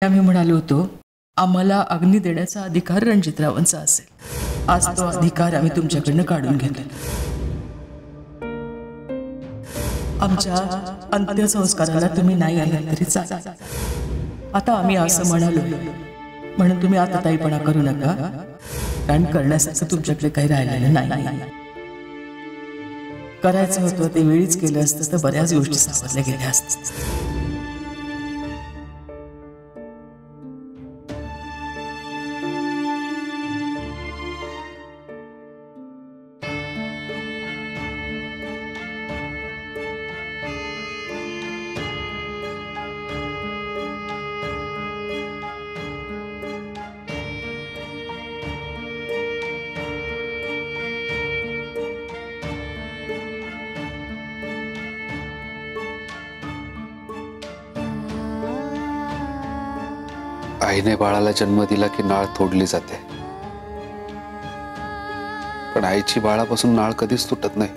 आम्ही म्हणालो होतो आम्हाला अग्नी देण्याचा अधिकार रणजितरावांचा असेल. आज तो अधिकार आम्ही तुमच्याकडनं काढून घेतला. आमच्या अंत्यसंस्काराला तुम्ही नाही आला तरी चालेल. आता आम्ही असं म्हणालो म्हणून तुम्ही आता ताईपणा करू नका, कारण करण्यासारखं तुमच्याकडे काही राहिलेलं नाही. करायचं होतं ते वेळीच केलं असतं तर बऱ्याच गोष्टी सावरल्या गेल्या असतात. आईने बाळाला जन्म दिला की नाळ तोडली जाते, पण आईची बाळापासून नाळ कधीच तुटत नाही.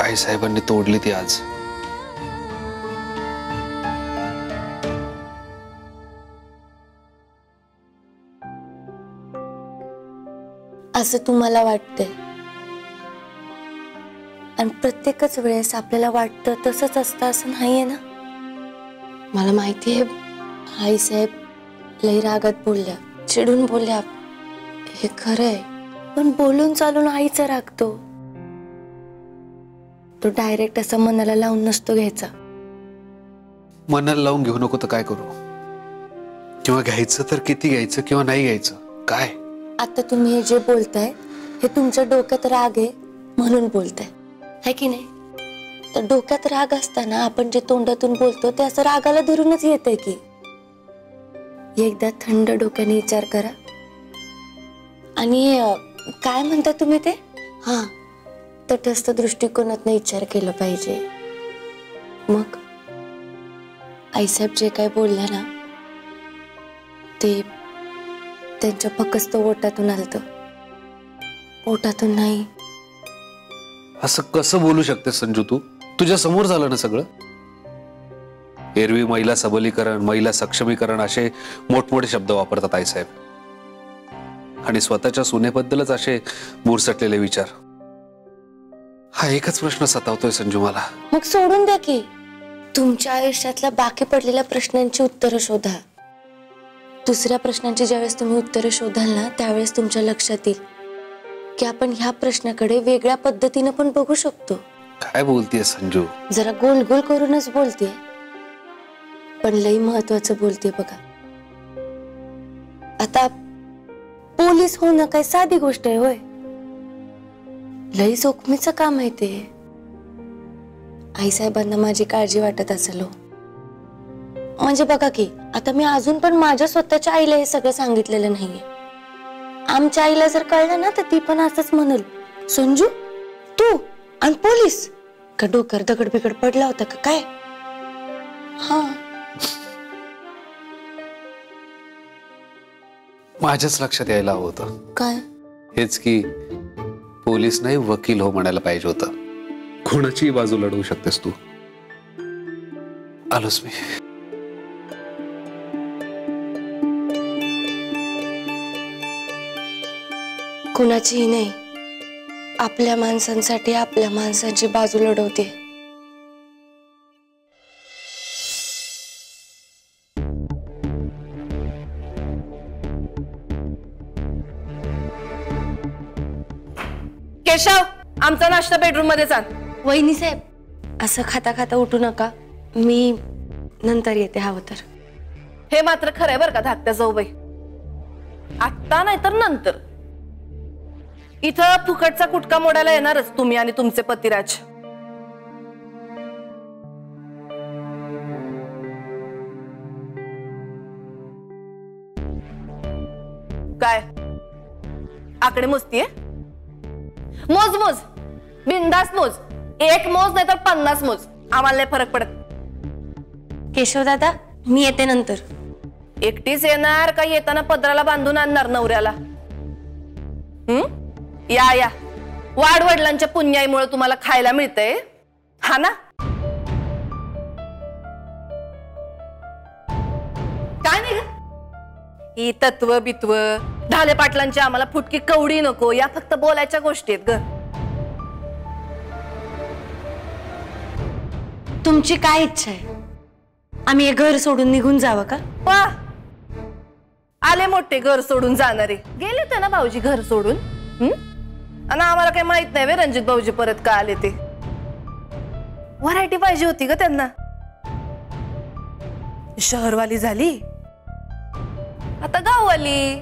आई साहेबांनी तोडली ती आज. असं तुम्हाला वाटतंय आणि प्रत्येकच वेळेस आपल्याला वाटतं तसंच असतं असं नाहीये ना. मला माहिती आहे आई साहेब लई रागात बोलल्या, चिडून बोलल्या, हे खरं आहे. पण बोलून चालून आईचा रागतो तो डायरेक्ट असं मनाला लावून नसतो घ्यायचा. मनाला लावून घेऊ नको तर काय करू, किंवा घ्यायचं तर किती घ्यायचं किंवा नाही घ्यायचं काय. आता तुम्ही हे जे बोलताय हे तुमच्या डोक्यात राग आहे म्हणून बोलताय है की नाही. तर डोक्यात राग असताना आपण जे तोंडातून बोलतो ते असं रागाला धरूनच येतंय की. एकदा थंड डोक्याने विचार करा आणि काय म्हणता तुम्ही ते, हा तटस्थ दृष्टिकोनातून विचार केला पाहिजे. मग आईसाहेब जे काय बोलल्या ना ते त्यांच्या फक्त ओठातून आलतं, पोटातून नाही. असं कसं बोलू शकते संजू तू? तुझ्या समोर झालं ना सगळं. एरवी महिला सबलीकरण, महिला सक्षमीकरण असे मोठमोठे शब्द वापरतात आईसाहेब, आणि स्वतःच्या सुनेबद्दलच असे मुरसटलेले विचार. हा एकच प्रश्न सतावतोय संजू मला. मग सोडून द्या की. तुमच्या आयुष्यातल्या बाकी पडलेल्या प्रश्नांची उत्तरं शोधा. दुसऱ्या प्रश्नांची ज्यावेळेस तुम्ही उत्तरं शोधाल ना त्यावेळेस तुमच्या लक्षात येईल की आपण ह्या प्रश्नाकडे वेगळ्या पद्धतीने पण बघू शकतो. काय बोलतेय संजू? जरा गोल गोल करूनच बोलतेय, पण लई महत्वाचं बोलतेय बघा. आता पोलीस होणं काय साधी गोष्ट आहे होय? लई जोखमीचं काम आहे ते. आईसाहेबांना माझी काळजी वाटत असेल. म्हणजे बघा की आता मी अजून पण माझ्या स्वतःच्या आईला हे सगळं सांगितलेलं नाहीये. आमच्या आईला जर कळलं ना तर ती पण असंच म्हणेल, संजू तू आणि पोलीस का डोक्यावर दगड बिगड पडला होता का काय. हा माझ्याच लक्षात यायला हवं होतं. काय? हेच की पोलीस नाही वकील हो म्हणायला पाहिजे होतं. कोणाची बाजू लढवू शकतेस तू. आलोच मी. कुणाचीही नाही, आपल्या माणसांसाठी आपल्या माणसांची बाजू लढवते. केशव, आमचा नाश्ता बेडरूम मध्ये आण. वहिनी साहेब असं खाता खाता उठू नका, मी नंतर येते हवं तर. हे मात्र खरंय बरं का धाकट्या जाऊबाई, आत्ता नाही तर नंतर. इथं फुकटचा कुटका मोडायला येणारच तुम्ही आणि तुमचे पतिराज. काय आकडे मोजतीये? मोज मोज, बिंदास मोज. एक मोज नाही तर 50 मोज, आम्हाला नाही फरक पडत. केशव दादा मी येते नंतर. एकटीच येणार का येताना पदराला बांधून आणणार नवऱ्याला? या या, वाडवडिलांच्या पुण्याईमुळे तुम्हाला खायला मिळतंय हा ना. ही तत्व बित्व ढाले पाटलांची आम्हाला फुटकी कवडी नको, या फक्त बोलायच्या गोष्टी आहेत ग. तुमची काय इच्छा आहे? आम्ही हे घर सोडून निघून जावं का? वा, आले मोठे घर सोडून जाणारे. गेले ते ना भाऊजी घर सोडून. आणि आम्हाला काही माहित नाही वे रणजित भाऊजी परत का आले ते. व्हरायटी पाहिजे होती ग त्यांना. शहरवाली झाली, आता गाववाली.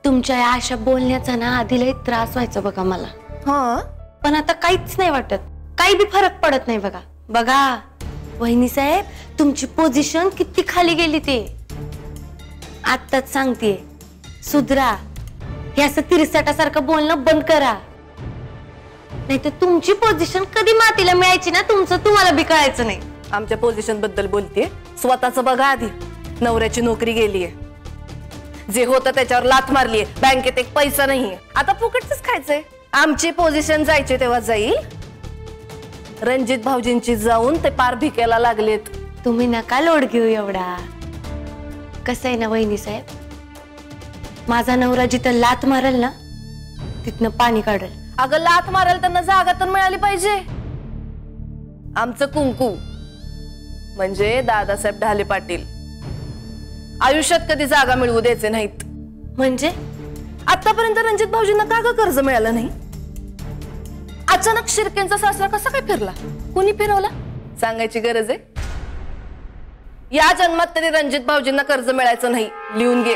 तुमच्या या अशा बोलण्याचा ना आधी लई त्रास व्हायचा बघा मला. हा, पण आता काहीच नाही वाटत, काही बी फरक पडत नाही बघा. बघा वहिनी साहेब, तुमची पोझिशन किती खाली गेली ते आत्ताच सांगते. सुधरा, हे असं तिरसाटासारखं बोलणं बंद करा, नाही तर तुमची पोझिशन कधी मातीला मिळायची ना तुमचं तुम्हाला बी कळायचं नाही. आमच्या पोझिशन बद्दल बोलते, स्वतःच बघा आधी. नवऱ्याची नोकरी गेलीये, जे होतं त्याच्यावर लाथ मारलीये, बँकेत एक पैसा नाहीये, आता फुकटच खायचंय. आमची पोझिशन जायची तेव्हा जाईल, रणजित भाऊजींची जाऊन ते पार भिकायला लागलेत. तुम्ही नका लोड घेऊ एवढा. कसं आहे ना वहिनी साहेब, माझा नवरा जिथं लात मारेल ना तिथनं पाणी काढेल. अगं लाथ मारायला त्यांना जागा तर मिळाली पाहिजे. आमचं कुंकू म्हणजे दादासाहेब ढाले पाटील आयुष्यात कधी जागा मिळवू द्यायचे नाहीत. म्हणजे आतापर्यंत रणजित भाऊजींना का ग कर्ज मिळालं नाही? अचानक शिर्केंचा सासरा कसा काय फिरला? कोणी फिरवला? सांगायची गरज आहे? या जन्मात तरी रणजित भाऊजींना कर्ज मिळायचं नाही, लिहून घे.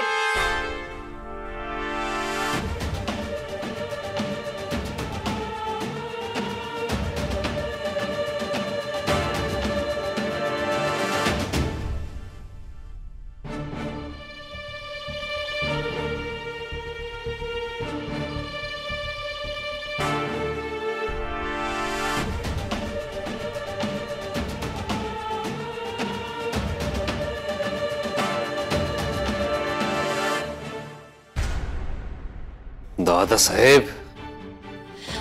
दादासाहेब,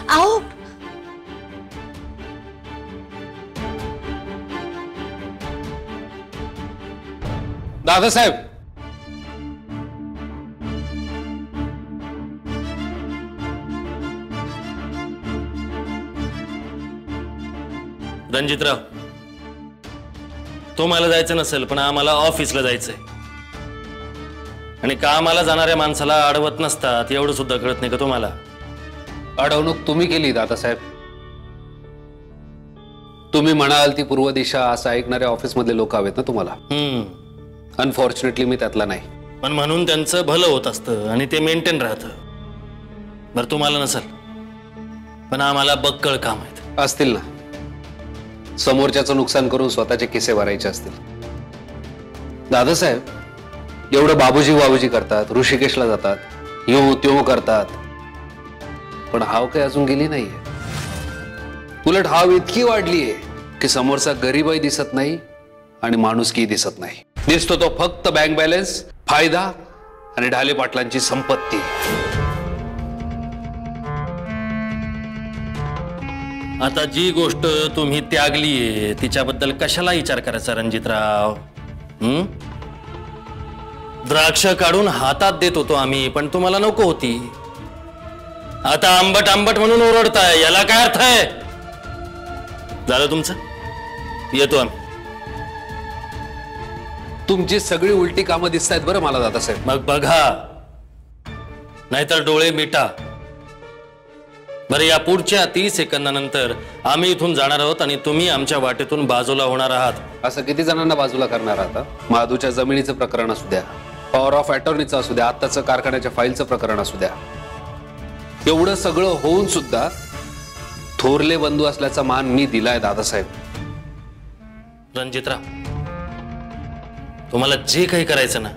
आओ दादासाहेब, रणजितराव, तुम्हाला जायचं नसेल पण आम्हाला ऑफिसला जायचंय. आणि कामाला जाणाऱ्या माणसाला अडवत नसतात एवढं सुद्धा कळत नाही का तुम्हाला? अडवणूक तुम्ही केली दादासाहेब. तुम्ही म्हणाल ती पूर्व दिशा असं ऐकणारे ऑफिस मधले लोक हवेत ना तुम्हाला. अनफॉर्च्युनेटली मी त्यातला नाही. पण म्हणून त्यांचं भलं होत असतं आणि ते मेंटेन राहतं. बरं तुम्हाला नसेल पण आम्हाला बक्कळ काम आहेत. असतील ना, समोरच्याचं नुकसान करून स्वतःचे किसे भरायचे असतील. दादासाहेब, एवढं बाबूजी करतात, ऋषिकेशला जातात, यो त्यो करतात, पण हाव काही अजून गेली नाहीये. उलट हाव इतकी वाढलीये की समोरचा गरीबही दिसत नाही आणि माणुसकी दिसत नाही. दिसतो तो फक्त बँक बॅलन्स, फायदा आणि ढाले पाटलांची संपत्ती. आता जी गोष्ट तुम्ही त्यागलीये तिच्याबद्दल कशाला विचार करायचा रणजितराव? द्राक्ष काढून हातात देत होतो आम्ही, पण तुम्हाला नको होती. आता आंबट आंबट म्हणून ओरडताय, याला काय अर्थ आहे? झालं तुमचं, येतो आम्ही. तुमची सगळी उलटी कामं दिसत आहेत बरं मला दादासाहेब. मग बघा, नाहीतर डोळे मिटा. बरं, या पुढच्या 30 सेकंदानंतर आम्ही इथून जाणार आहोत आणि तुम्ही आमच्या वाटेतून बाजूला होणार आहात. असं किती जणांना बाजूला करणार आता? माधूच्या जमिनीचं प्रकरण असू द्या, पॉवर ऑफ अटॉर्नीचं असू द्या, आत्ताचं कारखान्याच्या फाईलचं प्रकरण असू द्या, एवढं सगळं होऊन सुद्धा थोरले बंधू असल्याचा मान मी दिलाय दादासाहेब. रणजितराव, तुम्हाला जे काही करायचं ना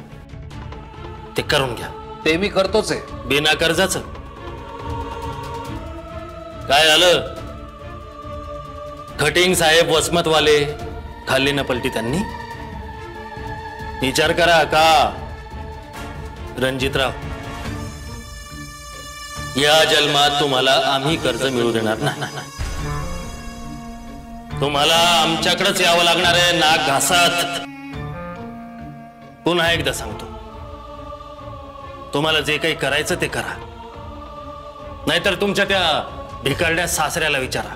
ते करून घ्या. ते मी करतोच आहे. बिना कर्जाचं. काय आलं? खटिंग साहेब वसमतवाले खाल्ली न पलटी त्यांनी. विचार करा का रणजितराव, या जन्मात तुम्हाला आम्ही कर्ज मिळू देणार नाही. तुम्हाला आमच्याकडेच यावं लागणार आहे नाक घासात. पुन्हा एकदा सांगतो, तुम्हाला जे काही करायचं ते करा, नाहीतर तुमच्या त्या भिकारड्या सासऱ्याला विचारा.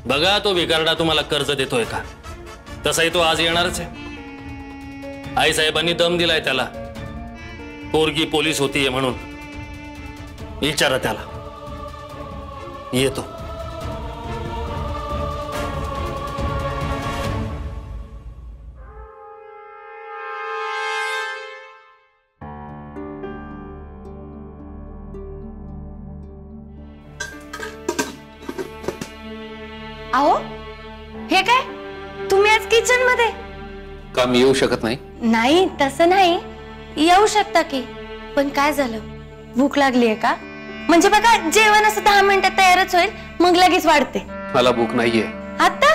बघा तो भिकारडा तुम्हाला कर्ज देतोय का. तसाही तो आज येणारच आहे. आईसाहेबांनी दम दिलाय त्याला, पोरगी पोलीस होतीये म्हणून. विचारा त्याला. येतो. अहो हे काय, तुम्ही आज किचन मध्ये? का मी येऊ शकत नाही? नाही तसं नाही, येऊ शकता की. पण काय झालं, भूक लागलीये का? म्हणजे बघा, जेवण असं 10 मिनिटात तयारच होईल, मग लगेच वाढते. मला भूक नाहीये. आता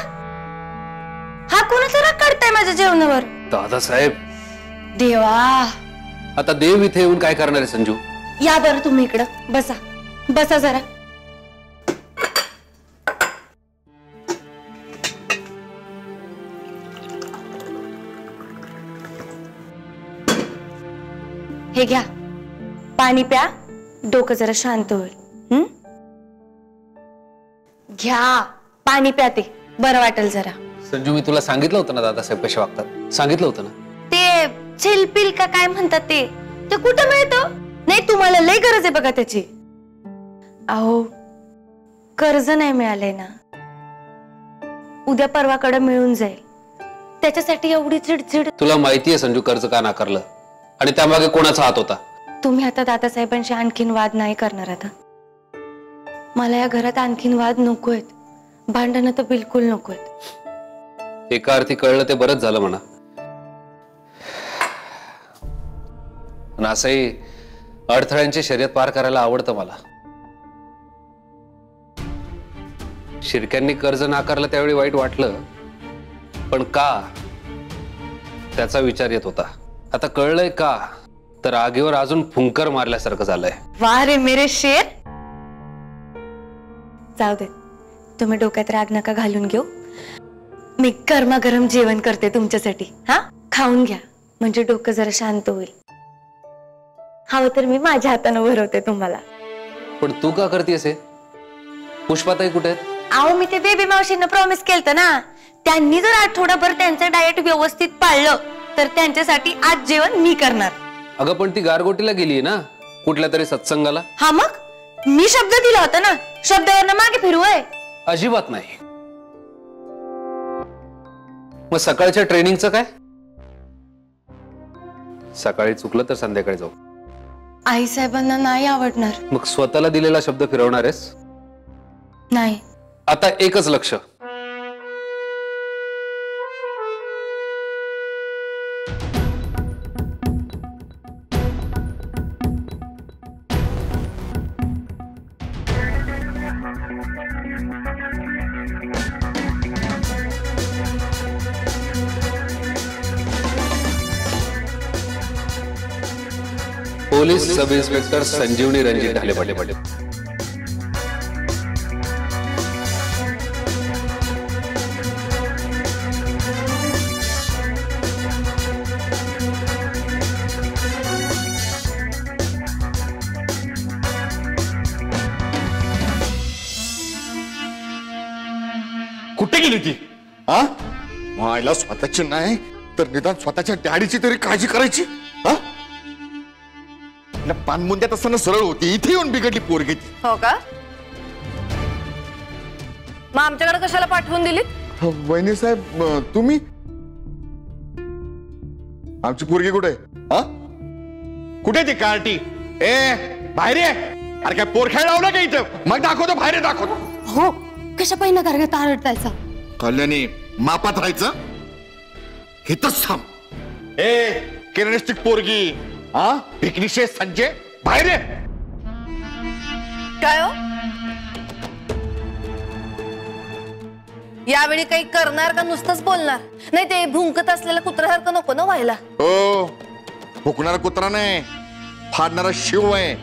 हा कोणाचा राग काढताय माझ्या जेवणावर? दादासाहेब. देवा, आता देव इथे येऊन काय करणार आहे संजू? या बरं तुम्ही इकडं बसा. बसा जरा. हे घ्या, पाणी प्या, डोकं जरा शांत होईल. घ्या पाणी प्या, ते बरं वाटेल जरा. संजू, मी तुला सांगितलं होतं ना दादासाहेब कसे वागतात. सांगितलं होतं ना. ते चिलपिल का काय म्हणतात ते कुठं मिळतं? नाही, तुम्हाला लय गरज आहे बघा त्याची. अहो कर्ज नाही मिळालंय ना, उद्या परवाकडे मिळून जाईल. त्याच्यासाठी एवढी चिडचिड. तुला माहितीये संजू कर्ज का नाकारलं आणि त्यामागे कोणाचा हात होता? तुम्ही आता दादासाहेबांशी आणखीन वाद नाही करणार. आता मला या घरात आणखीन वाद नकोयत, भांडणं तर बिलकुल नकोयत. एका अर्थी कळलं ते बरंच झालं म्हणा. पण असंही अडथळ्यांची शर्यत पार करायला आवडतं मला. शिर्क्यांनी कर्ज नाकारलं त्यावेळी वाईट वाटलं, पण का त्याचा विचार येत होता. आता कळलंय का, तर आगीवर अजून फुंकर मारल्यासारखं झालंय. वा रे मेरे शेर. जाऊ दे, तुम्ही डोक्यात राग नका घालून घेऊ. मी गरमागरम जेवण करते तुमच्यासाठी. हा, खाऊन घ्या, म्हणजे डोकं जरा शांत होईल. हवं तर मी माझ्या हातानं भरवते तुम्हाला. पण तू का करतेस हे? पुष्पाताई कुठे आहेत? अहो मी ते बेबी मावशींना प्रॉमिस केलतं ना, त्यांनी जर आठवडाभर त्यांचं डाएट व्यवस्थित पाळलं तर त्यांच्यासाठी आज जेवण मी करणार. अगं पण ती गारगोटीला गेलीये ना कुठल्या तरी सत्संगाला. हा मग मी शब्द दिला होता ना, शब्दावरनं मागे फिरवय? अजिबात नाही. मग सकाळच्या ट्रेनिंगचं काय? सकाळी चुकलं तर संध्याकाळी जाऊ. आई साहेबांना नाही आवडणार. मग स्वतःला दिलेला शब्द फिरवणार आहेस? नाही. आता एकच लक्ष. पोलीस सब इन्स्पेक्टर संजीवनी रणजित ढाले पाटील. कुठे गेली ती? हा, मायला स्वतःची नाही तर निदान स्वतःच्या डॅडीची तरी काळजी करायची. हा, पानमुंद्यात असताना सरळ होती, इथे येऊन बिघडली पोरगी. हो का? मग आमच्याकडे कशाला पाठवून दिली? वहिनी साहेब, तुम्ही आमची पोरगी कुठे? हा, कुठे ती कार्टी? ए बाहेर ये. अरे काय पोर खेळ लावला का इथं? मग दाखवतो, बाहेर दाखवतो. हो, कशा पहिला कारगत आरडतायचा? कल्याणी मापात राहायचं, इथंच थांब. ए किरणिस्टिक पोरगी, हा पिकनिशे संजय, बाहेर ये. काय हो, यावेळी काही करणार का नुसतंच बोलणार? नाही ते भुंकत असलेल्या कुत्र्यासारखं नको ना व्हायला. हो, भुकणारा कुत्रा नाही, फाडणारा शिव आहे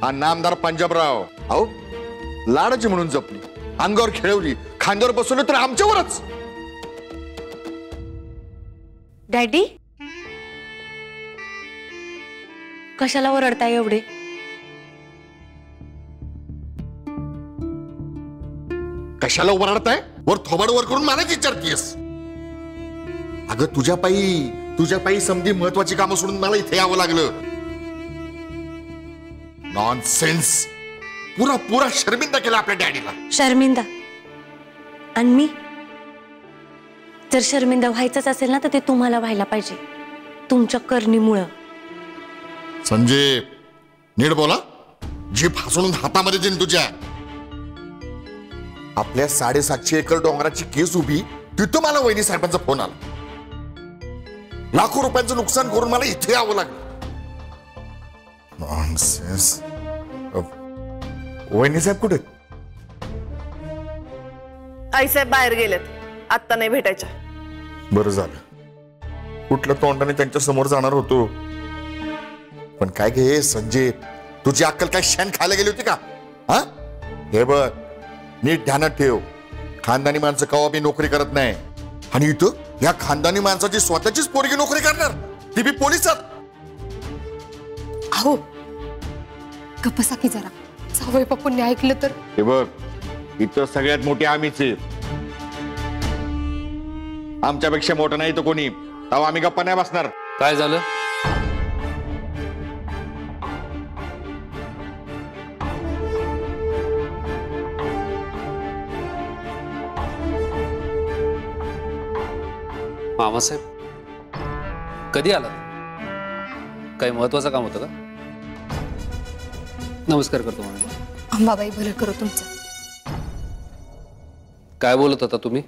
हा नामदार पंजाबराव. अहो लाडाची म्हणून जपली, अंगावर खेळवली, खांद्यावर बसवली तर आमच्यावरच. डॅडी, कशाला ओरडताय एवढे? कशाला ओरडताय? वर थोबाड वर करून मलाच विचारतीयस? अगं तुझ्या पायी समधी महत्वाची कामं सोडून मला इथे यावं लागलं. नॉनसेन्स. पुरा शर्मिंदा केला आपल्या डॅडीला. शर्मिंदा? आणि मी जर शर्मिंदा व्हायचंच असेल ना तर ते तुम्हाला व्हायला पाहिजे, तुमच्या करणीमुळं. संजय, नीट बोला. जीभ हसवून हातामध्ये देईन तुझ्या. आपल्या 750 एकर डोंगराची केस उभी, तिथं मला वहिनी साहेबांचा फोन आला. लाखो रुपयांचं नुकसान करून मला इथे यावं लागलं. नॉनसेन्स. वहिनी साहेब कुठे? आईसाहेब बाहेर गेलेत, आत्ता नाही भेटायच्या. बरं झालं. कुठल्या तोंडाने त्यांच्या समोर जाणार होतो. पण काय घे संजय, तुझी अक्कल काय शेण खायला गेली होती का? हा, हे बघ, नीट ध्यानात ठेव. खानदानी माणसं कवा बी नोकरी करत नाही. आणि इथं या खानदानी माणसाची स्वतःचीच पोरगी नोकरी करणार, ती बी पोलिसात. अहो गप्पसा की जरा. जावई बापूंनी ऐकलं तर? हे बघ, इथं सगळ्यात मोठी आम्हीच आहे. आमच्यापेक्षा मोठं नाही तर कोणी. तेव्हा आम्ही गप्पा नाही बसणार. काय झालं? मामासाहेब, कधी आलात? काही महत्वाचं काम होतं का? नमस्कार करतो म्हणून. अंबाबाई भलं करू तुमचं. काय बोलत होता तुम्ही?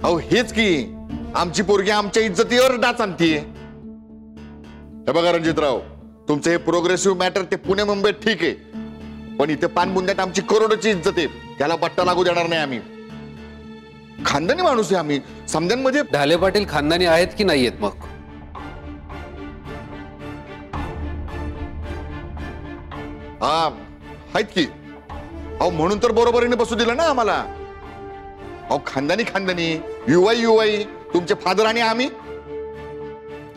अहो हेच की, आमची पोरगी आमच्या इज्जतीवर डाच आणतीये. हे बघा रणजितराव, तुमचं हे प्रोग्रेसिव्ह मॅटर ते पुणे मुंबईत ठीक आहे, पण इथे पानबुंद्यात आमची करोडोची इज्जत आहे. त्याला बट्टा लागू देणार नाही आम्ही. खानदानी माणूस आहे आम्ही. समद्यांमध्ये ढाले पाटील खानदानी आहेत की नाही आहेत? मग हा आहेत की. अहो म्हणून तर बरोबरीने बसू दिलं ना आम्हाला. अहो खानदानी युवाई तुमचे फादर आणि आम्ही.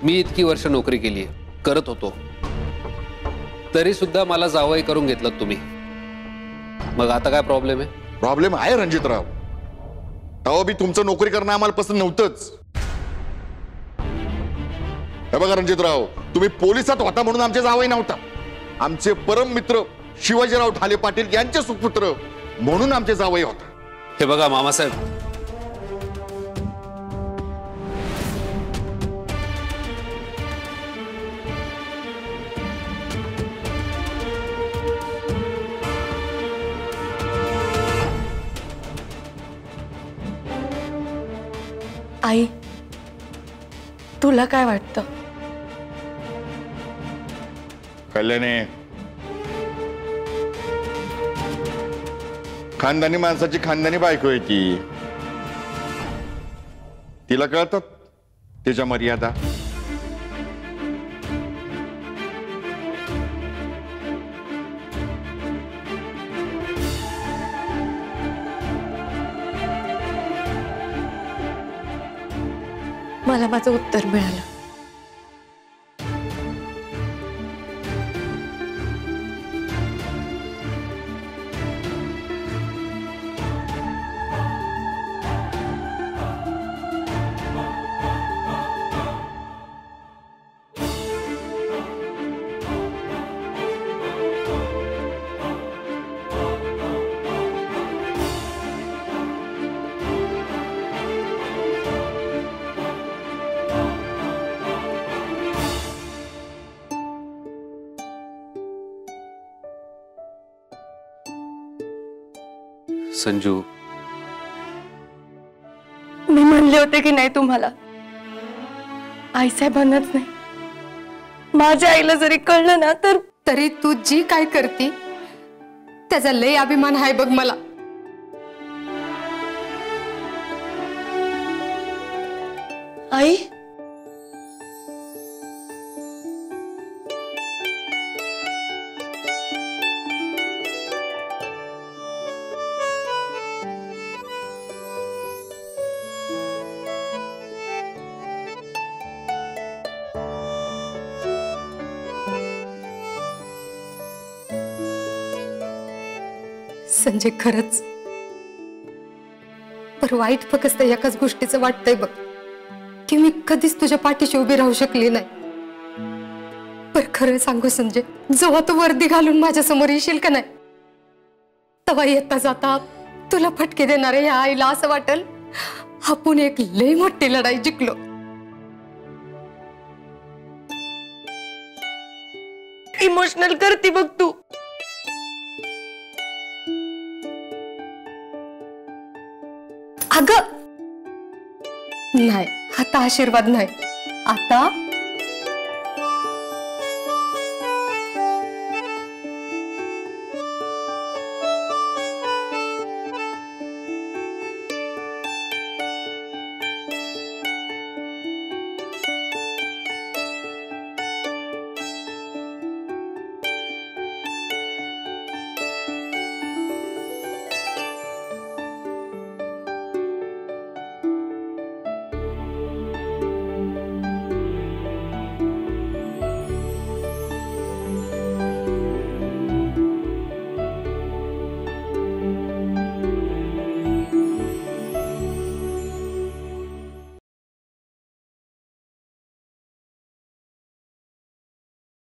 मी इतकी वर्ष नोकरी केली करत होतो, तरी सुद्धा मला जावई करून घेतलं तुम्ही. मग आता काय प्रॉब्लेम आहे? प्रॉब्लेम आहे रणजितराव. तेव्हा बी तुमचं नोकरी करणं आम्हाला पसंत नव्हतंच. हे बघा रणजितराव, तुम्ही पोलिसात होता म्हणून आमचे जावई नव्हता. आमचे परम मित्र शिवाजीराव ढाले पाटील यांचे सुपुत्र म्हणून आमचे जावई होता. हे बघा मामासाहेब, आई, तुला काय वाटतं? कल्याणे, खानदानी माणसाची खानदानी बायको आहे ती. तिला कळतात तिच्या मर्यादा. मला माझं उत्तर मिळालं. संजू, मी म्हणले होते की नाही तुम्हाला, आईसाहेबांनाच नाही, माझ्या आईला जरी कळलं ना तर. तरी तू जी काय करती त्याचा लय अभिमान आहे बघ मला. आई, संजय खरंच पर वाईट फक्त एकाच गोष्टीचं वाटतंय बघ की मी कधीच तुझ्या पाठीशी उभी राहू शकली नाही. पर खरं सांगू संजय, जेव्हा तू वर्दी घालून माझ्या समोर येशील का नाही तेव्हा येता जाता तुला फटके देणाऱ्या ह्या आईला असं वाटेल आपण एक लई मोठी लढाई जिंकलो. इमोशनल करती बघ तू. अगं नाही, आता आशीर्वाद नाही, आता